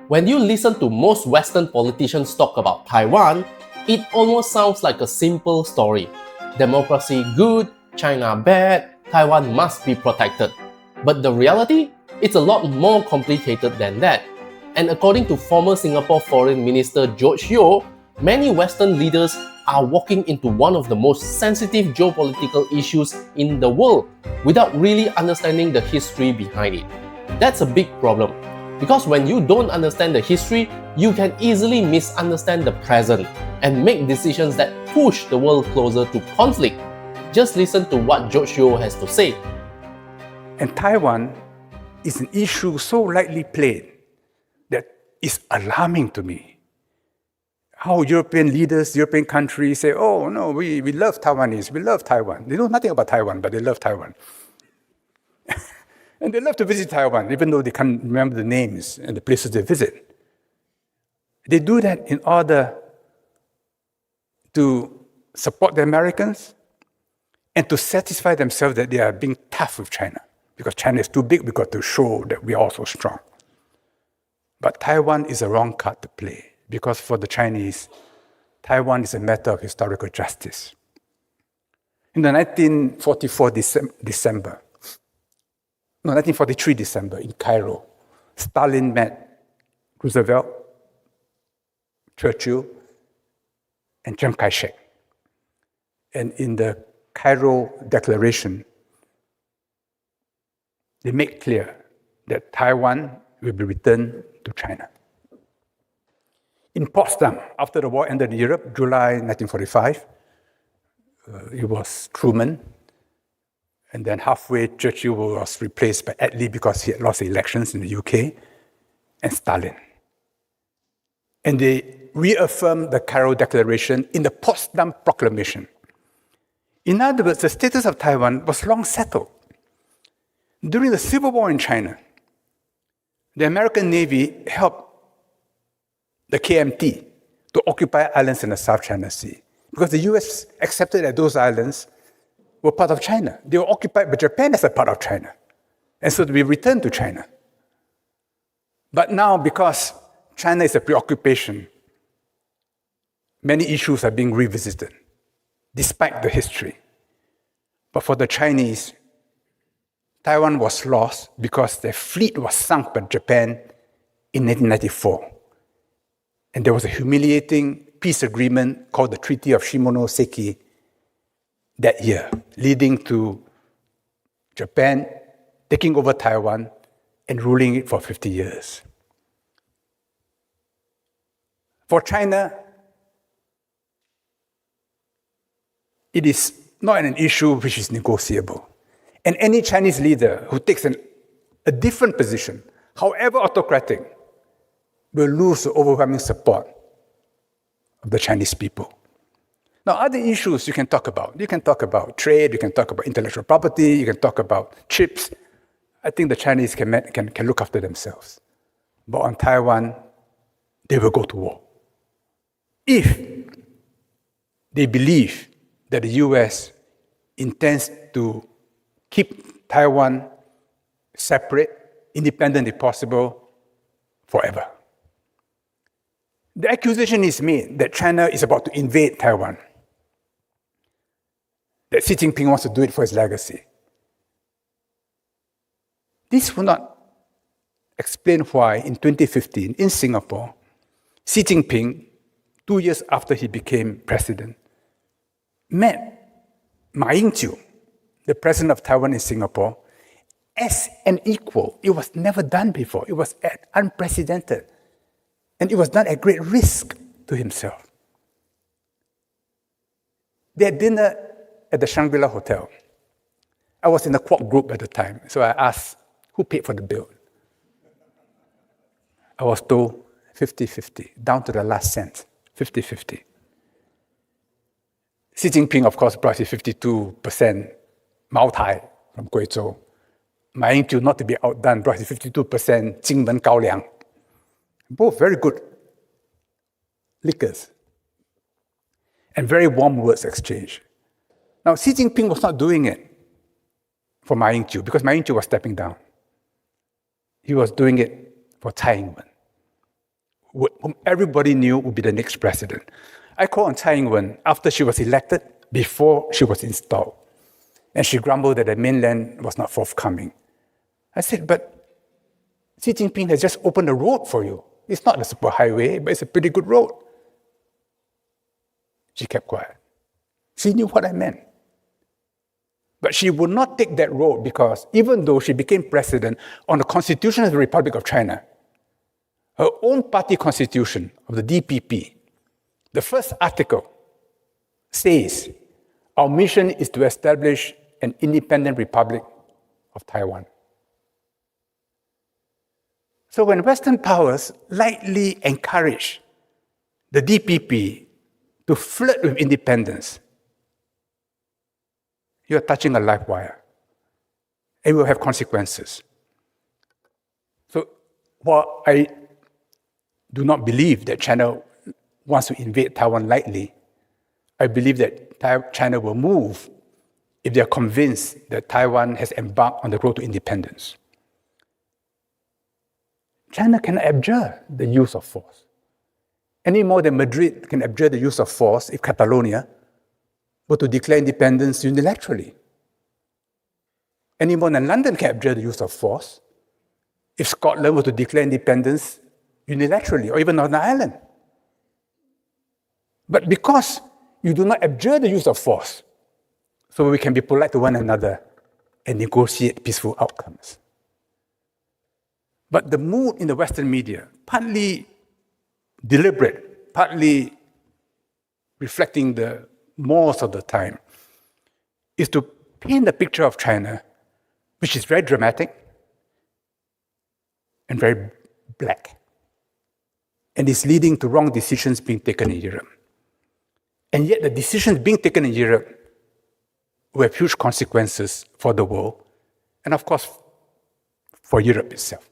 When you listen to most Western politicians talk about Taiwan, it almost sounds like a simple story. Democracy good, China bad, Taiwan must be protected. But the reality? It's a lot more complicated than that. And according to former Singapore Foreign Minister George Yeo, many Western leaders are walking into one of the most sensitive geopolitical issues in the world without really understanding the history behind it. That's a big problem. Because when you don't understand the history, you can easily misunderstand the present and make decisions that push the world closer to conflict. Just listen to what George Yeo has to say. And Taiwan is an issue so lightly played that is alarming to me. How European leaders, European countries say, oh no, we love Taiwanese, we love Taiwan. They know nothing about Taiwan, but they love Taiwan. And they love to visit Taiwan, even though they can't remember the names and the places they visit. They do that in order to support the Americans and to satisfy themselves that they are being tough with China. Because China is too big, we've got to show that we are also strong. But Taiwan is a wrong card to play, because for the Chinese, Taiwan is a matter of historical justice. In the 1943 December in Cairo, Stalin met Roosevelt, Churchill, and Chiang Kai-shek. And in the Cairo Declaration, they make clear that Taiwan will be returned to China. In Potsdam, after the war ended in Europe, July 1945, it was Truman. And then halfway, Churchill was replaced by Attlee because he had lost the elections in the UK, and Stalin. And they reaffirmed the Cairo Declaration in the Potsdam Proclamation. In other words, the status of Taiwan was long settled. During the Civil War in China, the American Navy helped the KMT to occupy islands in the South China Sea because the US accepted that those islands were part of China. They were occupied by Japan as a part of China. And so we returned to China. But now, because China is a preoccupation, many issues are being revisited, despite the history. But for the Chinese, Taiwan was lost because their fleet was sunk by Japan in 1994. And there was a humiliating peace agreement called the Treaty of Shimonoseki that year, leading to Japan taking over Taiwan and ruling it for 50 years. For China, it is not an issue which is negotiable. And any Chinese leader who takes a different position, however autocratic, will lose the overwhelming support of the Chinese people. Now, other issues you can talk about. You can talk about trade, you can talk about intellectual property, you can talk about chips. I think the Chinese can look after themselves. But on Taiwan, they will go to war. If they believe that the US intends to keep Taiwan separate, independent if possible, forever. The accusation is made that China is about to invade Taiwan, that Xi Jinping wants to do it for his legacy. This will not explain why in 2015 in Singapore, Xi Jinping, 2 years after he became president, met Ma Ying-jeou, the president of Taiwan in Singapore, as an equal. It was never done before. It was unprecedented. And it was done at great risk to himself. They had dinner at the Shangri-La Hotel. I was in the Quad group at the time, so I asked, who paid for the bill? I was told 50-50, down to the last cent, 50-50. Xi Jinping, of course, brought his 52% Mao Tai from Guizhou. Ma Ying-jeou, not to be outdone, brought his 52% Jingmen Gaoliang. Both very good liquors and very warm words exchanged. Now, Xi Jinping was not doing it for Ma Ying-jeou because Ma Ying-jeou was stepping down. He was doing it for Tsai Ing-wen. whom everybody knew would be the next president. I called on Tsai Ing-wen after she was elected, before she was installed. And she grumbled that the mainland was not forthcoming. I said, but Xi Jinping has just opened a road for you. It's not a superhighway, but it's a pretty good road. She kept quiet. She knew what I meant. But she would not take that road because even though she became president on the Constitution of the Republic of China, her own party constitution of the DPP, the first article says, our mission is to establish an independent Republic of Taiwan. So when Western powers lightly encourage the DPP to flirt with independence, you're touching a live wire. It will have consequences. So while I do not believe that China wants to invade Taiwan lightly, I believe that China will move if they are convinced that Taiwan has embarked on the road to independence. China can abjure the use of force. Any more than Madrid can abjure the use of force if Catalonia were to declare independence unilaterally. Any more than London can abjure the use of force if Scotland were to declare independence unilaterally, or even Northern Ireland. But because you do not abjure the use of force, so we can be polite to one another and negotiate peaceful outcomes. But the mood in the Western media, partly deliberate, partly reflecting the mores of the time, is to paint a picture of China which is very dramatic and very black, and is leading to wrong decisions being taken in Europe. And yet the decisions being taken in Europe will have huge consequences for the world, and of course, for Europe itself.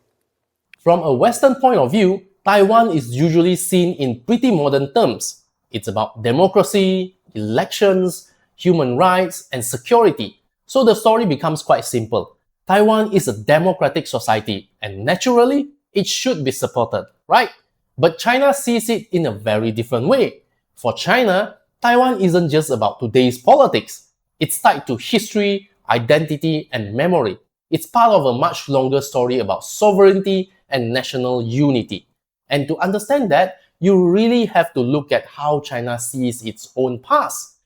From a Western point of view, Taiwan is usually seen in pretty modern terms. It's about democracy, elections, human rights, and security. So the story becomes quite simple. Taiwan is a democratic society, and naturally, it should be supported, right? But China sees it in a very different way. For China, Taiwan isn't just about today's politics. It's tied to history, identity, and memory. It's part of a much longer story about sovereignty and national unity. And to understand that, you really have to look at how China sees its own past.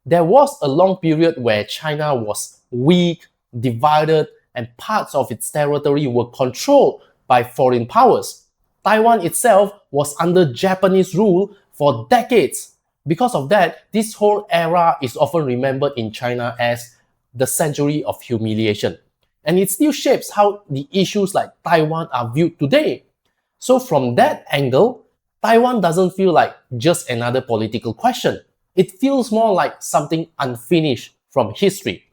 There was a long period where China was weak, divided, and parts of its territory were controlled by foreign powers. Taiwan itself was under Japanese rule for decades. Because of that, this whole era is often remembered in China as the century of humiliation. And it still shapes how the issues like Taiwan are viewed today. So from that angle, Taiwan doesn't feel like just another political question. It feels more like something unfinished from history.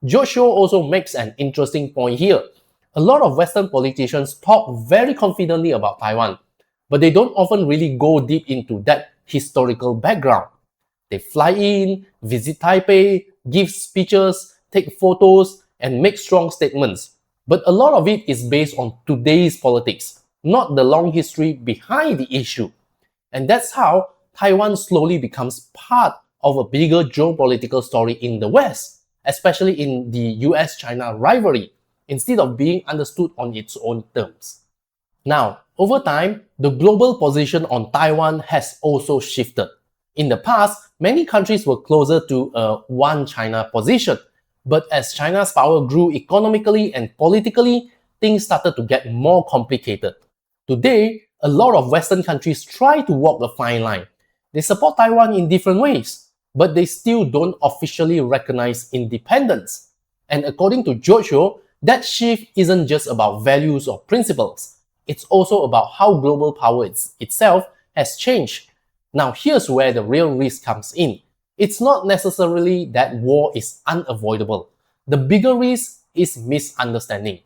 George Yeo also makes an interesting point here. A lot of Western politicians talk very confidently about Taiwan, but they don't often really go deep into that historical background. They fly in, visit Taipei, give speeches, take photos, and make strong statements. But a lot of it is based on today's politics, not the long history behind the issue. And that's how Taiwan slowly becomes part of a bigger geopolitical story in the West, especially in the US-China rivalry, instead of being understood on its own terms. Now, over time, the global position on Taiwan has also shifted. In the past, many countries were closer to a one China position. But as China's power grew economically and politically, things started to get more complicated. Today, a lot of Western countries try to walk the fine line. They support Taiwan in different ways, but they still don't officially recognize independence. And according to George Yeo, that shift isn't just about values or principles. It's also about how global power itself has changed. Now here's where the real risk comes in. It's not necessarily that war is unavoidable. The bigger risk is misunderstanding.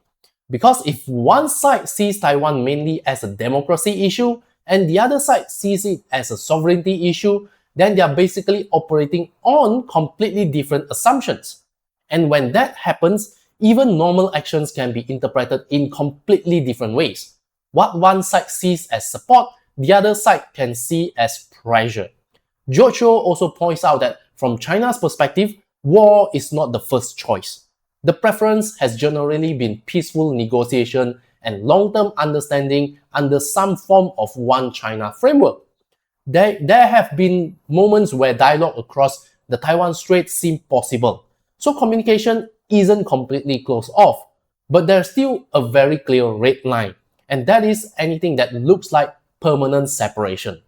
Because if one side sees Taiwan mainly as a democracy issue and the other side sees it as a sovereignty issue, then they are basically operating on completely different assumptions. And when that happens, even normal actions can be interpreted in completely different ways. What one side sees as support the other side can see as pressure. George Yeo also points out that from China's perspective, war is not the first choice. The preference has generally been peaceful negotiation and long-term understanding under some form of one China framework. There have been moments where dialogue across the Taiwan Strait seemed possible, so communication isn't completely closed off, but there's still a very clear red line, and that is anything that looks like permanent separation.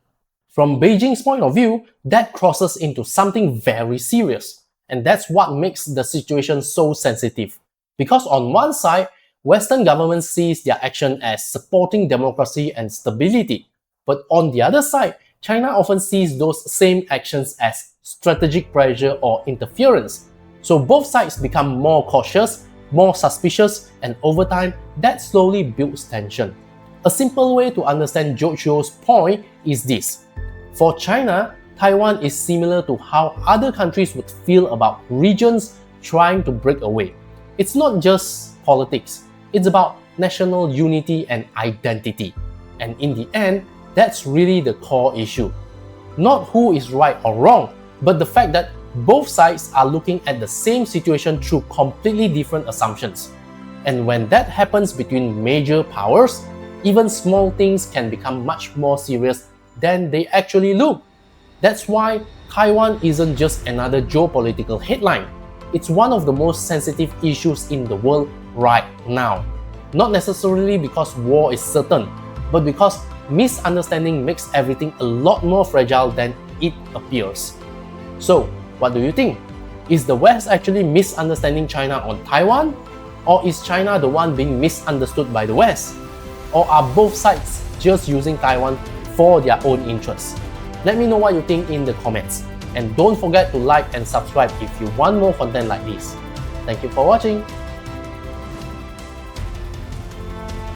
From Beijing's point of view, that crosses into something very serious, and that's what makes the situation so sensitive. Because on one side, Western governments sees their action as supporting democracy and stability, but on the other side, China often sees those same actions as strategic pressure or interference. So both sides become more cautious, more suspicious, and over time, that slowly builds tension. A simple way to understand George Yeo's point is this. For China, Taiwan is similar to how other countries would feel about regions trying to break away. It's not just politics, it's about national unity and identity. And in the end, that's really the core issue. Not who is right or wrong, but the fact that both sides are looking at the same situation through completely different assumptions. And when that happens between major powers, even small things can become much more serious than they actually look. That's why Taiwan isn't just another geopolitical headline. It's one of the most sensitive issues in the world right now. Not necessarily because war is certain, but because misunderstanding makes everything a lot more fragile than it appears. So, what do you think? Is the West actually misunderstanding China on Taiwan? Or is China the one being misunderstood by the West? Or are both sides just using Taiwan for their own interests? Let me know what you think in the comments. And don't forget to like and subscribe if you want more content like this. Thank you for watching.